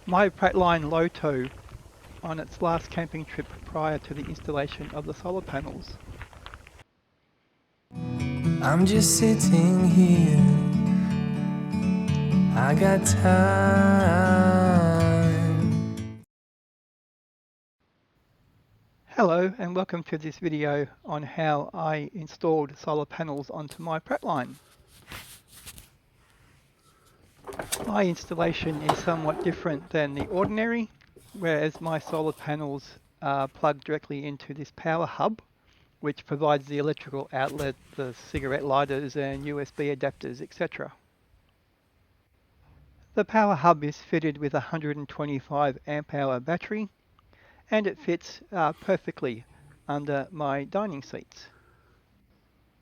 My Prattline Low Tow on its last camping trip prior to the installation of the solar panels. I'm just sitting here, I got time. Hello and welcome to this video on how I installed solar panels onto my Prattline. My installation is somewhat different than the ordinary, whereas my solar panels are plugged directly into this power hub, which provides the electrical outlet, the cigarette lighters and USB adapters, etc. The power hub is fitted with a 125 amp hour battery and it fits perfectly under my dining seats.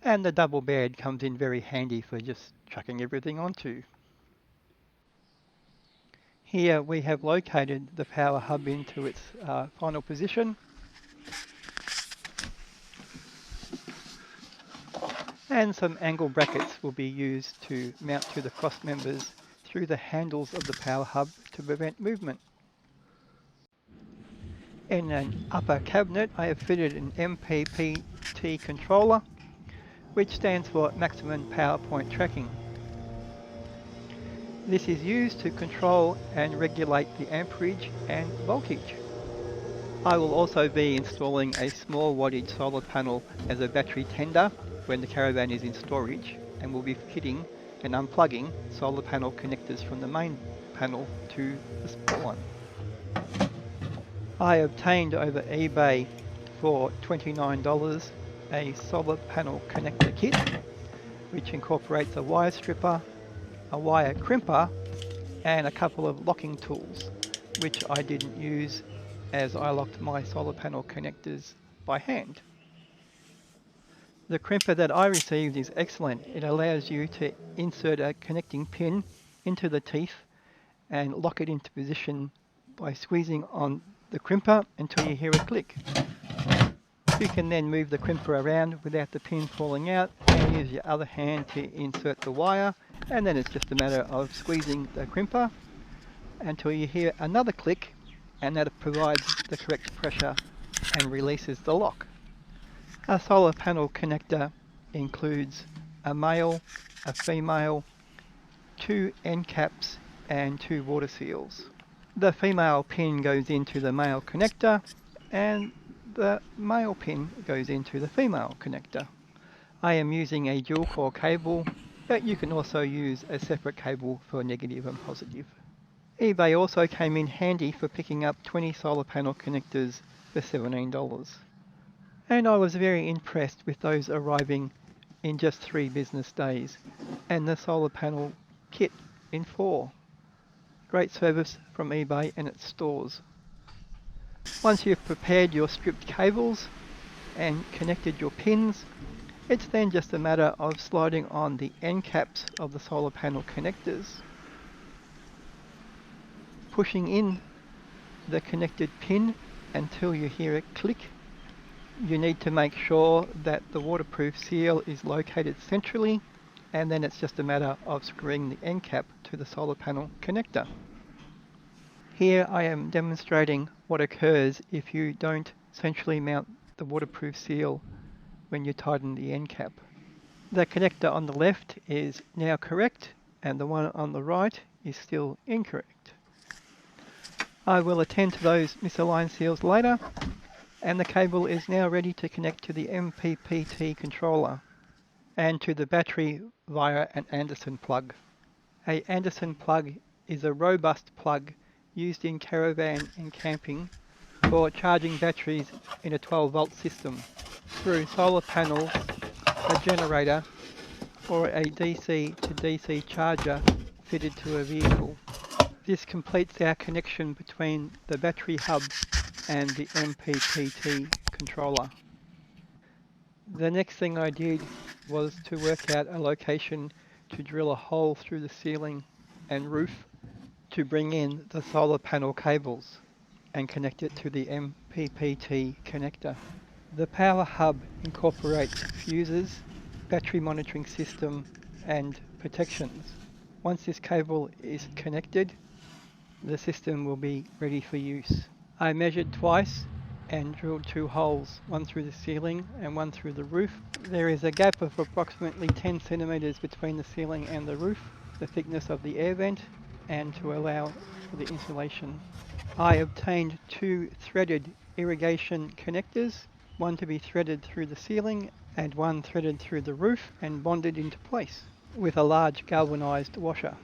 And the double bed comes in very handy for just chucking everything onto. Here we have located the power hub into its final position. And some angle brackets will be used to mount to the cross members through the handles of the power hub to prevent movement. In an upper cabinet I have fitted an MPPT Controller, which stands for Maximum Power Point Tracking. This is used to control and regulate the amperage and voltage. I will also be installing a small wattage solar panel as a battery tender when the Caravan is in storage, and will be fitting and unplugging solar panel connectors from the main panel to the small one. I obtained over eBay for $29 a solar panel connector kit, which incorporates a wire stripper, a wire crimper, and a couple of locking tools, which I didn't use as I locked my solar panel connectors by hand. The crimper that I received is excellent. It allows you to insert a connecting pin into the teeth and lock it into position by squeezing on the crimper until you hear a click. You can then move the crimper around without the pin falling out and use your other hand to insert the wire, and then it's just a matter of squeezing the crimper until you hear another click, and that provides the correct pressure and releases the lock. A solar panel connector includes a male, a female, 2 end caps and 2 water seals. The female pin goes into the male connector and the male pin goes into the female connector. I am using a dual core cable, but you can also use a separate cable for negative and positive. eBay also came in handy for picking up 20 solar panel connectors for $17. And I was very impressed with those arriving in just 3 business days, and the solar panel kit in 4. Great service from eBay and its stores. Once you've prepared your stripped cables and connected your pins, it's then just a matter of sliding on the end caps of the solar panel connectors, pushing in the connected pin until you hear a click. You need to make sure that the waterproof seal is located centrally, and then it's just a matter of screwing the end cap to the solar panel connector. Here I am demonstrating what occurs if you don't centrally mount the waterproof seal when you tighten the end cap. The connector on the left is now correct, and the one on the right is still incorrect. I will attend to those misaligned seals later, and the cable is now ready to connect to the MPPT controller and to the battery via an Anderson plug. A Anderson plug is a robust plug used in caravan and camping for charging batteries in a 12-volt system through solar panels, a generator, or a DC to DC charger fitted to a vehicle. This completes our connection between the battery hub and the MPPT controller. The next thing I did was to work out a location to drill a hole through the ceiling and roof to bring in the solar panel cables and connect it to the MPPT connector. The power hub incorporates fuses, battery monitoring system and protections. Once this cable is connected, the system will be ready for use. I measured twice and drilled 2 holes, one through the ceiling and one through the roof. There is a gap of approximately 10 centimeters between the ceiling and the roof, the thickness of the air vent, and to allow for the insulation. I obtained 2 threaded irrigation connectors, one to be threaded through the ceiling and one threaded through the roof and bonded into place with a large galvanized washer.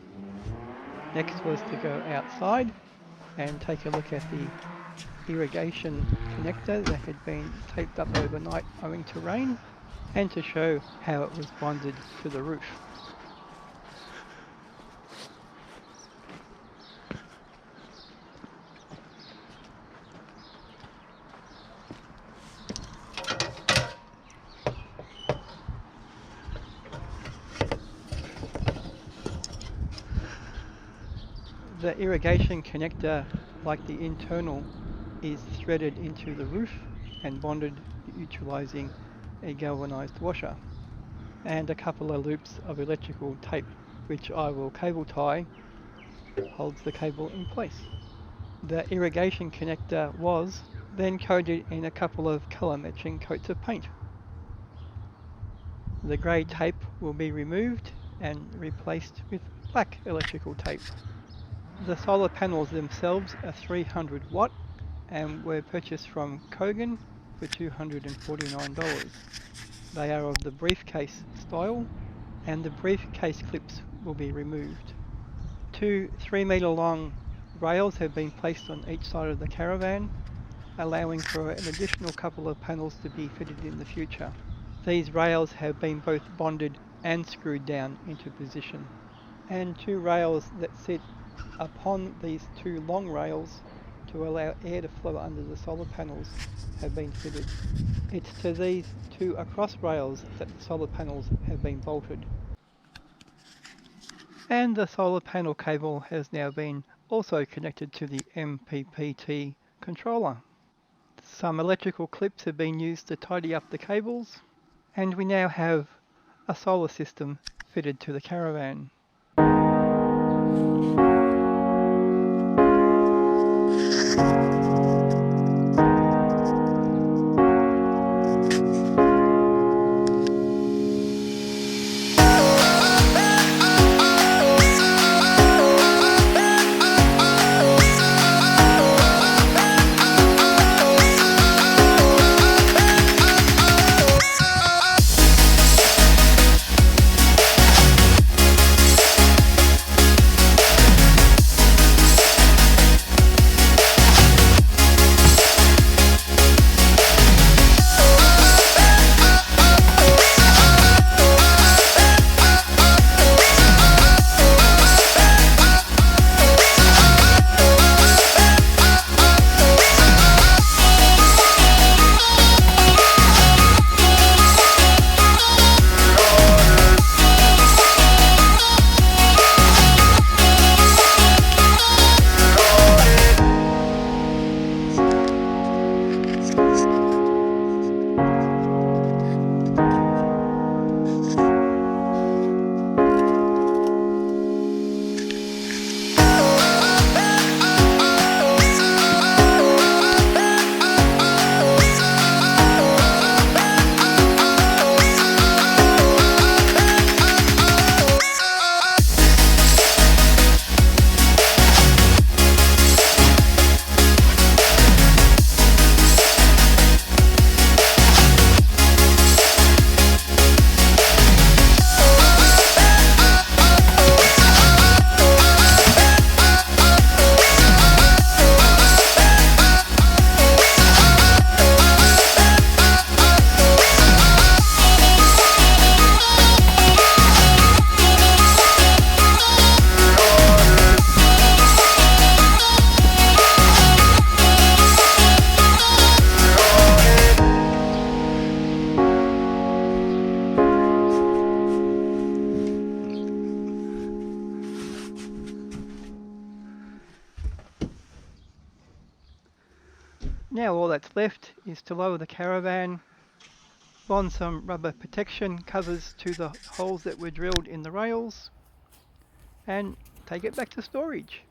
Next was to go outside and take a look at the irrigation connector that had been taped up overnight owing to rain, and to show how it was bonded to the roof. The irrigation connector, like the internal, is threaded into the roof and bonded utilising a galvanized washer and a couple of loops of electrical tape, which I will cable tie, holds the cable in place. The irrigation connector was then coated in a couple of colour matching coats of paint. The grey tape will be removed and replaced with black electrical tape. The solar panels themselves are 300 watt and were purchased from Kogan for $249. They are of the briefcase style and the briefcase clips will be removed. 2 3-metre long rails have been placed on each side of the Caravan, allowing for an additional couple of panels to be fitted in the future. These rails have been both bonded and screwed down into position, and 2 rails that sit upon these 2 long rails to allow air to flow under the solar panels have been fitted. It's to these 2 across rails that the solar panels have been bolted. And the solar panel cable has now been also connected to the MPPT controller. Some electrical clips have been used to tidy up the cables, and we now have a solar system fitted to the Caravan. Now all that's left is to lower the Caravan, bond some rubber protection covers to the holes that were drilled in the rails, and take it back to storage.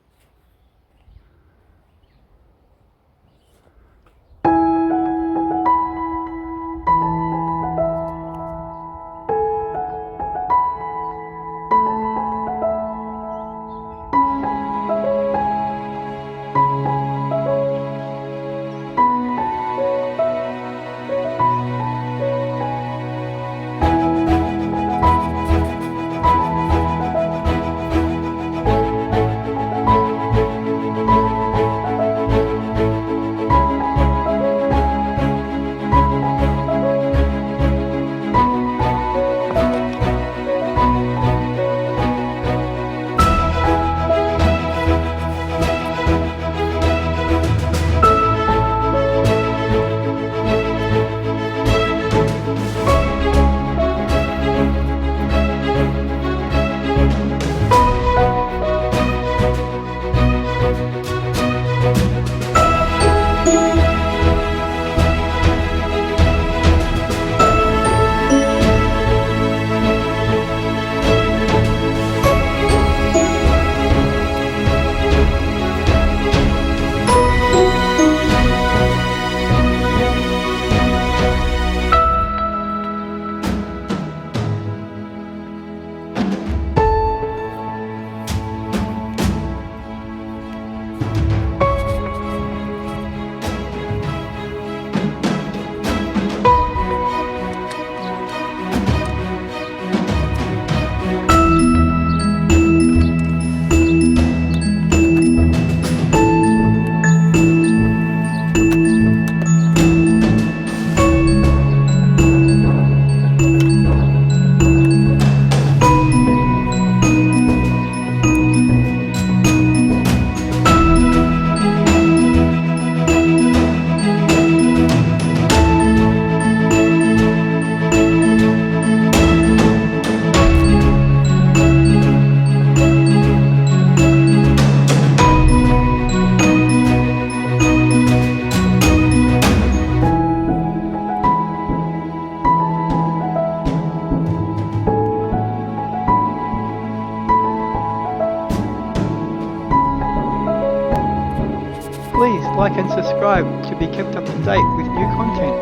Please like and subscribe to be kept up to date with new content.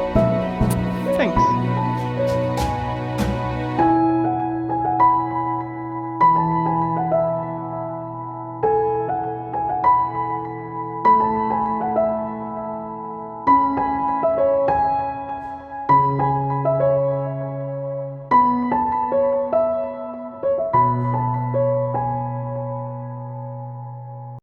Thanks.